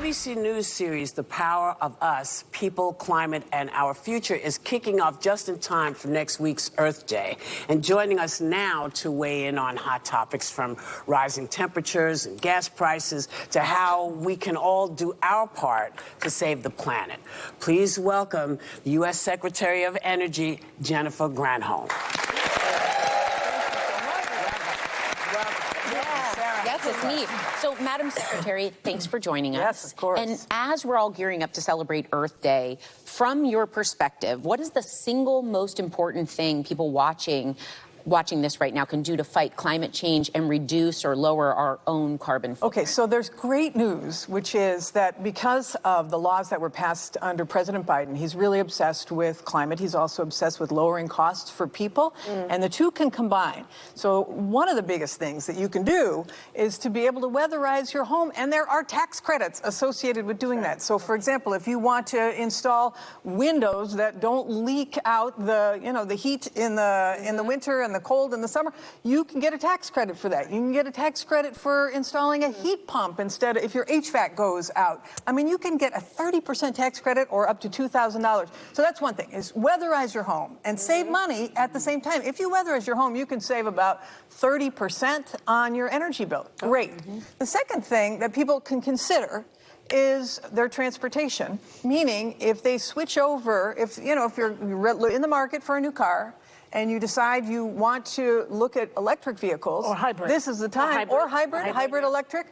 ABC News series, The Power of Us, People, Climate, and Our Future, is kicking off just in time for next week's Earth Day. And joining us now to weigh in on hot topics from rising temperatures and gas prices to how we can all do our part to save the planet. Please welcome the U.S. Secretary of Energy, Jennifer Granholm. Yes, it's neat. So, Madam Secretary, thanks for joining us. Yes, of course. And as we're all gearing up to celebrate Earth Day, from your perspective, what is the single most important thing people watching this right now can do to fight climate change and reduce or lower our own carbon footprint? Okay, so there's great news, which is that because of the laws that were passed under President Biden, he's really obsessed with climate. He's also obsessed with lowering costs for people, and the two can combine. So one of the biggest things that you can do is to be able to weatherize your home, and there are tax credits associated with doing that. So, for example, if you want to install windows that don't leak out the heat in the winter and the cold in the summer, you can get a tax credit for that. You can get a tax credit for installing a heat pump instead of if your HVAC goes out. I mean, you can get a 30% tax credit or up to $2,000. So that's one thing, is weatherize your home and save money at the same time. If you weatherize your home, you can save about 30% on your energy bill. Great. The second thing that people can consider is their transportation, meaning if they switch over, if you're in the market for a new car, and you decide you want to look at electric vehicles, or hybrid, this is the time, or hybrid electric,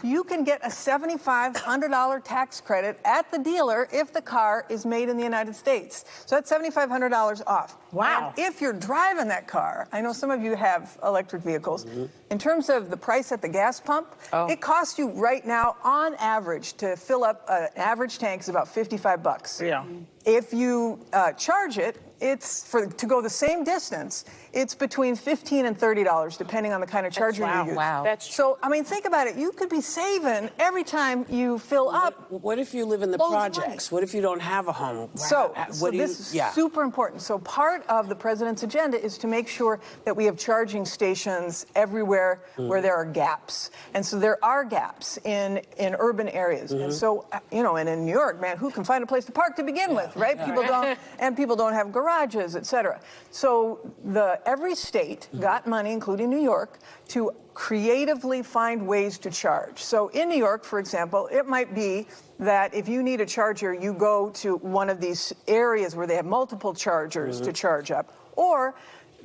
you can get a $7,500 tax credit at the dealer if the car is made in the United States. So that's $7,500 off. Wow. And if you're driving that car, I know some of you have electric vehicles, in terms of the price at the gas pump, it costs you right now, on average, to fill up an average tank is about $55. Yeah. If you charge it, to go the same distance, it's between $15 and $30, depending on the kind of charger you use. Wow. So, I mean, think about it. You could be saving every time you fill up. What if you live in the projects? What if you don't have a home? So this is super important. So part of the president's agenda is to make sure that we have charging stations everywhere where there are gaps. And so there are gaps in urban areas. And so, and in New York, man, who can find a place to park to begin with, right? People don't have garages, et cetera. So every state got money, including New York, to creatively find ways to charge. So in New York, for example, it might be that if you need a charger, you go to one of these areas where they have multiple chargers to charge up. Or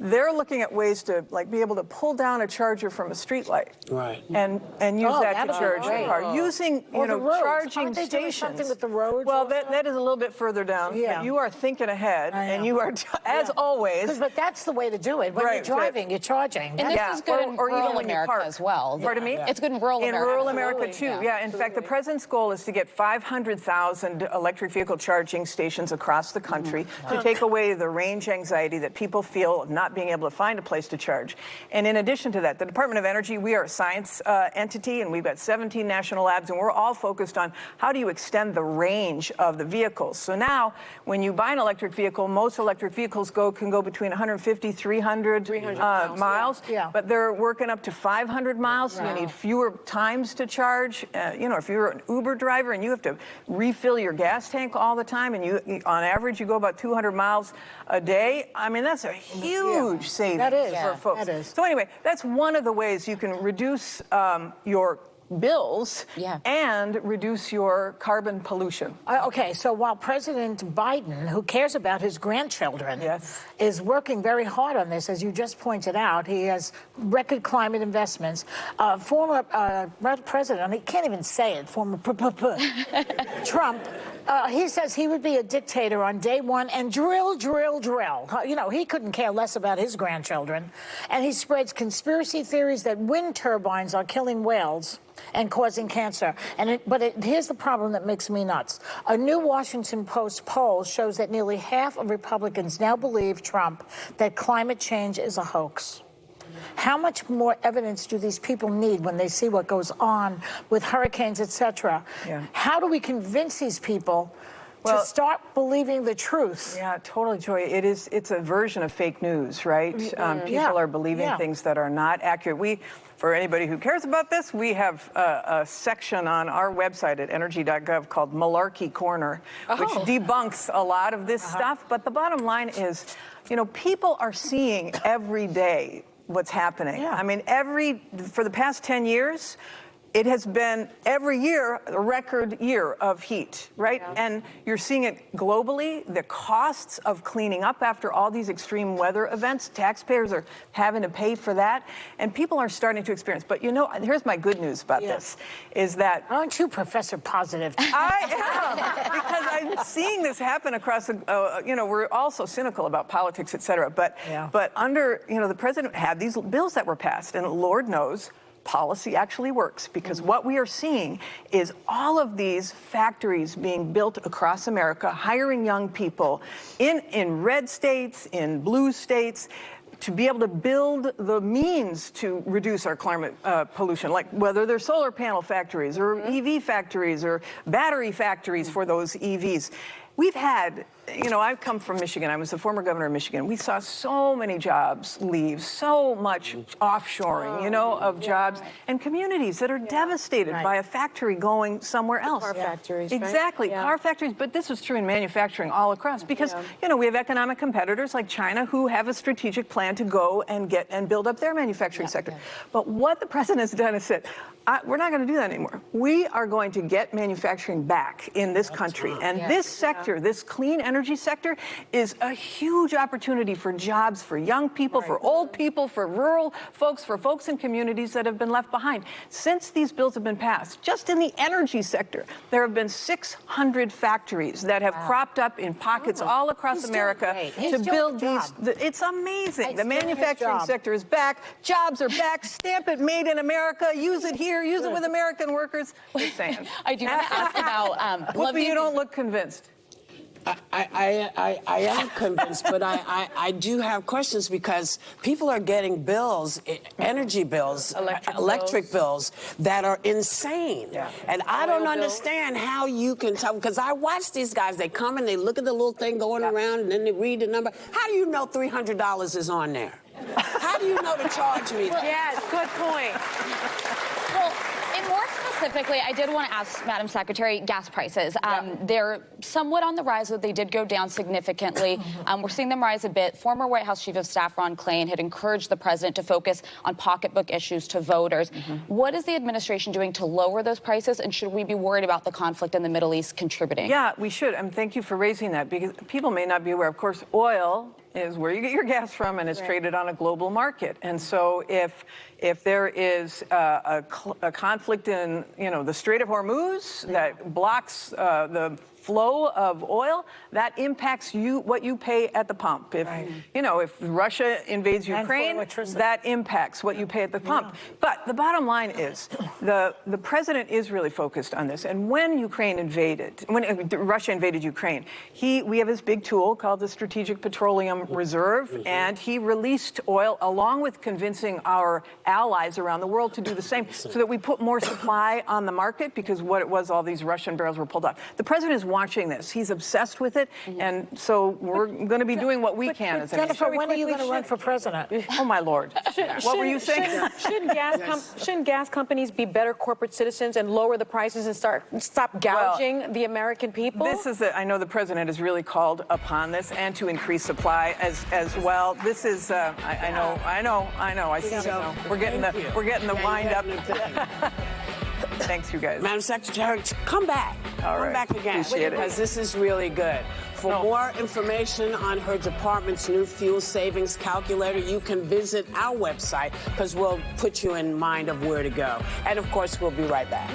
they're looking at ways to be able to pull down a charger from a streetlight, right? And use that to charge your car using charging stations. Something with the roads. Well, that is a little bit further down. Yeah. But you are thinking ahead, and you are as always. But that's the way to do it. When you're driving, you're charging. And this is good in rural America as well. Pardon me? It's good in rural America. In rural America too. Yeah. In fact, the president's goal is to get 500,000 electric vehicle charging stations across the country to take away the range anxiety that people feel of not being able to find a place to charge. And in addition to that, the Department of Energy, we are a science entity, and we've got 17 national labs, and we're all focused on how do you extend the range of the vehicles. So now, when you buy an electric vehicle, most electric vehicles can go between 150, 300 miles. Yeah. But they're working up to 500 miles, so you need fewer times to charge. If you're an Uber driver and you have to refill your gas tank all the time, and on average you go about 200 miles a day, I mean, that's a huge savings for folks. That is. So anyway, that's one of the ways you can reduce your bills and reduce your carbon pollution. Okay, so while President Biden, who cares about his grandchildren, is working very hard on this, as you just pointed out, he has record climate investments. Former president, he can't even say it, former Trump, he says he would be a dictator on day one and drill. He couldn't care less about his grandchildren. And he spreads conspiracy theories that wind turbines are killing whales and causing cancer. Here's the problem that makes me nuts. A new Washington Post poll shows that nearly half of Republicans now believe Trump that climate change is a hoax. How much more evidence do these people need when they see what goes on with hurricanes, et cetera? How do we convince these people to start believing the truth. Yeah, totally, Joy. It's a version of fake news, right? People are believing things that are not accurate. For anybody who cares about this, we have a section on our website at energy.gov called Malarkey Corner, which debunks a lot of this stuff. But the bottom line is, people are seeing every day what's happening. I mean, for the past 10 years, it has been every year a record year of heat, right? And you're seeing it globally. The costs of cleaning up after all these extreme weather events, taxpayers are having to pay for that, and people are starting to experience. But here's my good news about this, is that... Aren't you Professor Positive? I am, because I'm seeing this happen across the, we're all so cynical about politics, et cetera, but under, the president had these bills that were passed, and Lord knows, policy actually works, because what we are seeing is all of these factories being built across America, hiring young people in red states, in blue states, to be able to build the means to reduce our climate pollution, like whether they're solar panel factories or EV factories or battery factories for those EVs. We've had, I've come from Michigan. I was the former governor of Michigan. We saw so many jobs leave, so much offshoring, of jobs, and communities that are devastated by a factory going somewhere else. Car factories, exactly, car factories. But this was true in manufacturing all across, because, we have economic competitors like China who have a strategic plan to go and build up their manufacturing sector. But what the president has done is said, we're not going to do that anymore. We are going to get manufacturing back in this country. And this sector, this clean energy sector, is a huge opportunity for jobs for young people, for old people, for rural folks, for folks in communities that have been left behind. Since these bills have been passed, just in the energy sector, there have been 600 factories that have cropped up in pockets all across America to build these. It's amazing. The manufacturing sector is back. Jobs are back. Stamp it, made in America. Use it here. Use it with American workers. Just saying. I do want to ask about... Whoopi, you don't look convinced. I am convinced, but I do have questions, because people are getting bills, energy bills, electric bills that are insane. And I don't understand how you can tell, because I watch these guys, they come and they look at the little thing going around, and then they read the number. How do you know $300 is on there? How do you know to charge me? Yes, good point. Well, and more specifically, I did want to ask, Madam Secretary, gas prices. They're somewhat on the rise, but they did go down significantly. We're seeing them rise a bit. Former White House Chief of Staff Ron Klain had encouraged the president to focus on pocketbook issues to voters. What is the administration doing to lower those prices, and should we be worried about the conflict in the Middle East contributing? Yeah, we should. And thank you for raising that, because people may not be aware. Of course, oil is where you get your gas from, and it's traded on a global market. And so if there is a conflict in, the Strait of Hormuz that blocks the flow of oil, that impacts what you pay at the pump. If if Russia invades Ukraine, that impacts what you pay at the pump. But the bottom line is, the president is really focused on this. And when Russia invaded Ukraine, we have this big tool called the Strategic Petroleum Reserve, and he released oil along with convincing our allies around the world to do the same, so that we put more supply on the market, because what it was, all these Russian barrels were pulled off. The president is watching this. He's obsessed with it, and so we're going to be doing what we can. As Jennifer, when are you going to run for president? Oh, my Lord. What were you saying? Shouldn't gas companies be better corporate citizens and lower the prices and stop gouging the American people? I know the president has really called upon this, and to increase supply as well. This is, I know. I see. So, we're getting the wind up. Thanks, you guys. Madam Secretary, come back. Come back again. Because this is really good. For more information on her department's new fuel savings calculator, you can visit our website, because we'll put you in mind of where to go. And, of course, we'll be right back.